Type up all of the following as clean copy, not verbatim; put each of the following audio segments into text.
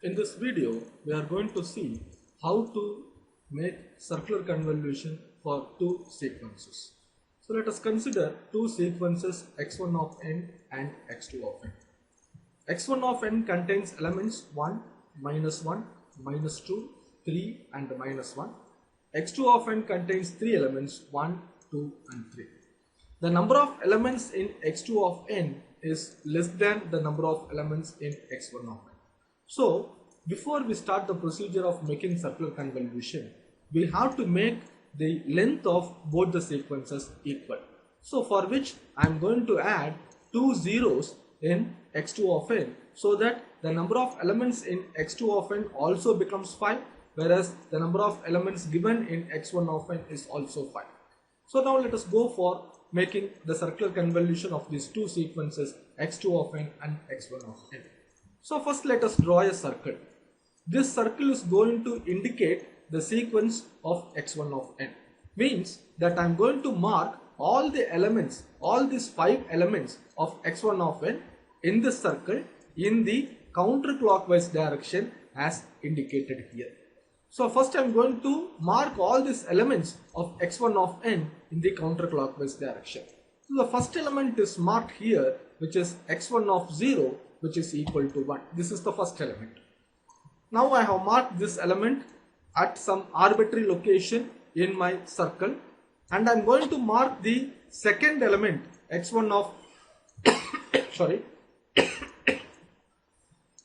In this video, we are going to see how to make circular convolution for two sequences. So let us consider two sequences x1 of n and x2 of n. x1 of n contains elements 1, minus 2, 3 and minus 1. x2 of n contains three elements 1, 2 and 3. The number of elements in x2 of n is less than the number of elements in x1 of n. So, before we start the procedure of making circular convolution, we have to make the length of both the sequences equal. So, for which I am going to add two zeros in x2 of n so that the number of elements in x2 of n also becomes 5, whereas the number of elements given in x1 of n is also 5. So, now let us go for making the circular convolution of these two sequences x2 of n and x1 of n. So first let us draw a circle. This circle is going to indicate the sequence of x1 of n. Means that I am going to mark all the elements, all these 5 elements of x1 of n in this circle in the counterclockwise direction as indicated here. So first I am going to mark all these elements of x1 of n in the counterclockwise direction. So the first element is marked here, which is x1 of 0, which is equal to 1. This is the first element. Now I have marked this element at some arbitrary location in my circle, and I am going to mark the second element x1 of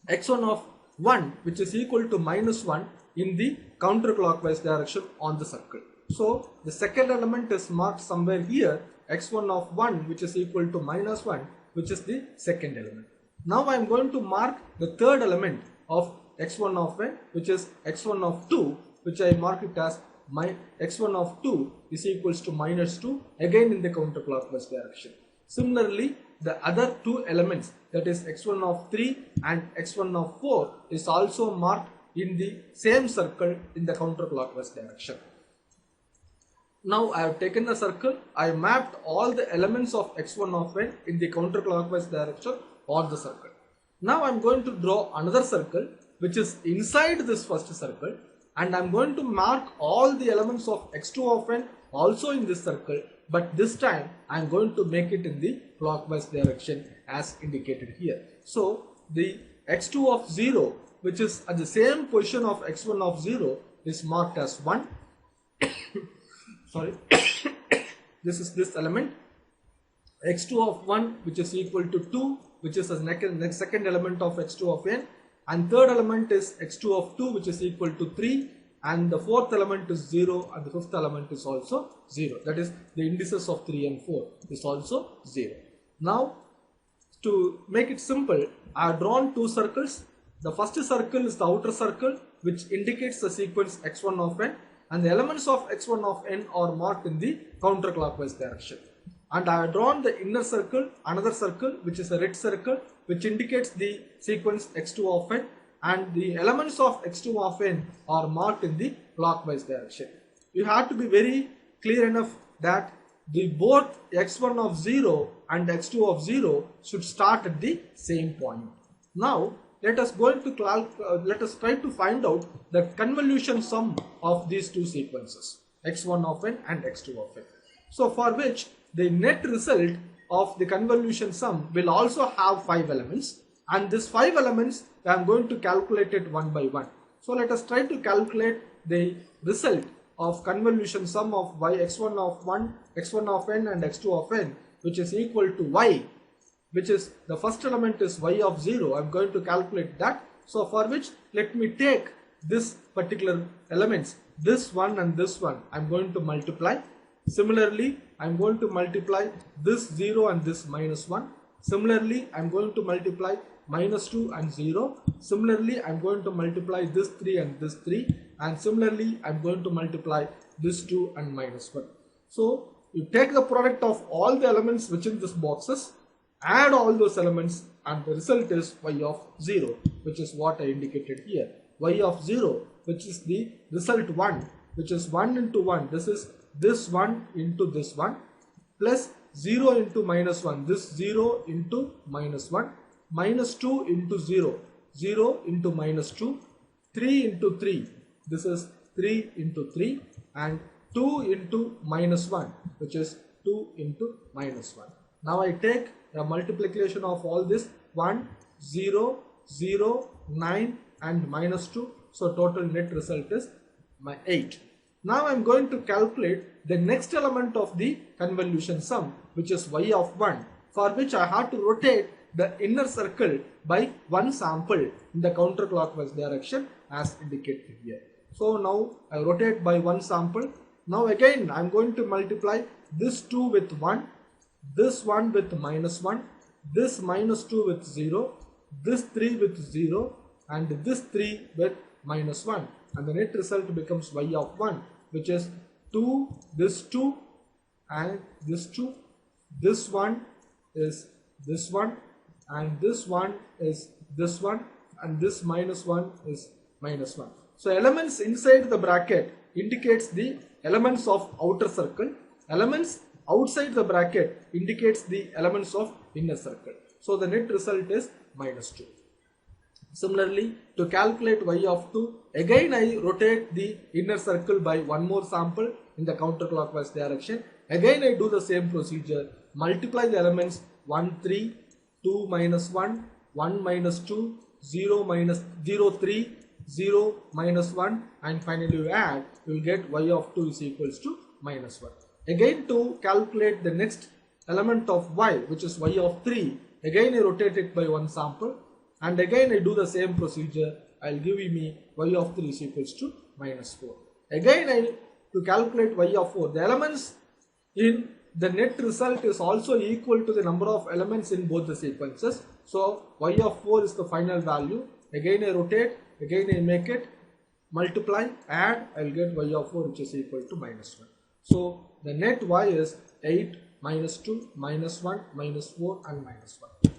x1 of 1, which is equal to minus 1 in the counterclockwise direction on the circle. So the second element is marked somewhere here, x1 of 1, which is equal to minus 1, which is the second element. Now I am going to mark the third element of x1 of n, which is x1 of 2, which I mark it as my x1 of 2 is equals to minus 2, again in the counterclockwise direction. Similarly, the other two elements, that is x1 of 3 and x1 of 4, is also marked in the same circle in the counterclockwise direction. Now I have taken the circle, I mapped all the elements of x1 of n in the counterclockwise direction on the circle. Now I am going to draw another circle which is inside this first circle, and I am going to mark all the elements of x2 of n also in this circle, but this time I am going to make it in the clockwise direction as indicated here. So the x2 of 0, which is at the same position of x1 of 0, is marked as 1. Sorry, this is this element. x2 of 1, which is equal to 2, which is the second element of x2 of n, and third element is x2 of 2, which is equal to 3, and the fourth element is 0, and the fifth element is also 0. That is, the indices of 3 and 4 is also 0. Now, to make it simple, I have drawn two circles. The first circle is the outer circle, which indicates the sequence x1 of n, and the elements of x1 of n are marked in the counterclockwise direction. And I have drawn the inner circle, another circle, which is a red circle, which indicates the sequence x2 of n, and the elements of x2 of n are marked in the clockwise direction. You have to be very clear enough that both x1 of 0 and x2 of 0 should start at the same point. Now let us try to find out the convolution sum of these two sequences, x1 of n and x2 of n. So for which the net result of the convolution sum will also have 5 elements, and these 5 elements I am going to calculate it one by one. So let us try to calculate the result of convolution sum of x1 of 1, x1 of n and x2 of n, which is equal to y, which is the first element is y of 0. I am going to calculate that. So for which let me take this particular elements, this one and this one, I am going to multiply. Similarly, I am going to multiply this 0 and this minus 1. Similarly, I am going to multiply minus 2 and 0. Similarly, I am going to multiply this 3 and this 3. And similarly, I am going to multiply this 2 and minus 1. So, you take the product of all the elements within this boxes, add all those elements, and the result is y of 0, which is what I indicated here. Y of 0, which is the result 1, which is 1 into 1. This is this 1 into this 1, plus 0 into minus 1, this 0 into minus 1, minus 2 into 0, 0 into minus 2, 3 into 3, this is 3 into 3, and 2 into minus 1, which is 2 into minus 1. Now I take a multiplication of all this 1, 0, 0, 9 and minus 2. So total net result is 8. Now I am going to calculate the next element of the convolution sum, which is y of 1, for which I have to rotate the inner circle by one sample in the counterclockwise direction as indicated here. So now I rotate by one sample. Now again I am going to multiply this 2 with 1, this 1 with minus 1, this minus 2 with 0, this 3 with 0 and this 3 with minus 1, and the net result becomes y of 1, which is 2, this 2 and this 2, this one is this one and this one is this one and this minus 1 is minus 1. So elements inside the bracket indicates the elements of outer circle, elements outside the bracket indicates the elements of inner circle. So the net result is minus 2. Similarly, to calculate y of 2, again I rotate the inner circle by one more sample in the counterclockwise direction. Again I do the same procedure, multiply the elements 1, 3, 2 minus 1, 1 minus 2, 0 minus 0, 3, 0 minus 1, and finally you add, you will get y of 2 is equals to minus 1. Again to calculate the next element of y, which is y of 3, again I rotate it by one sample and again I do the same procedure. I will give me y of 3 is equals to minus 4. Again to calculate y of 4, the elements in the net result is also equal to the number of elements in both the sequences. So y of 4 is the final value. Again I rotate, again I make it, multiply, add, I will get y of 4 which is equal to minus 1. So the net y is 8, minus 2, minus 1, minus 4 and minus 1.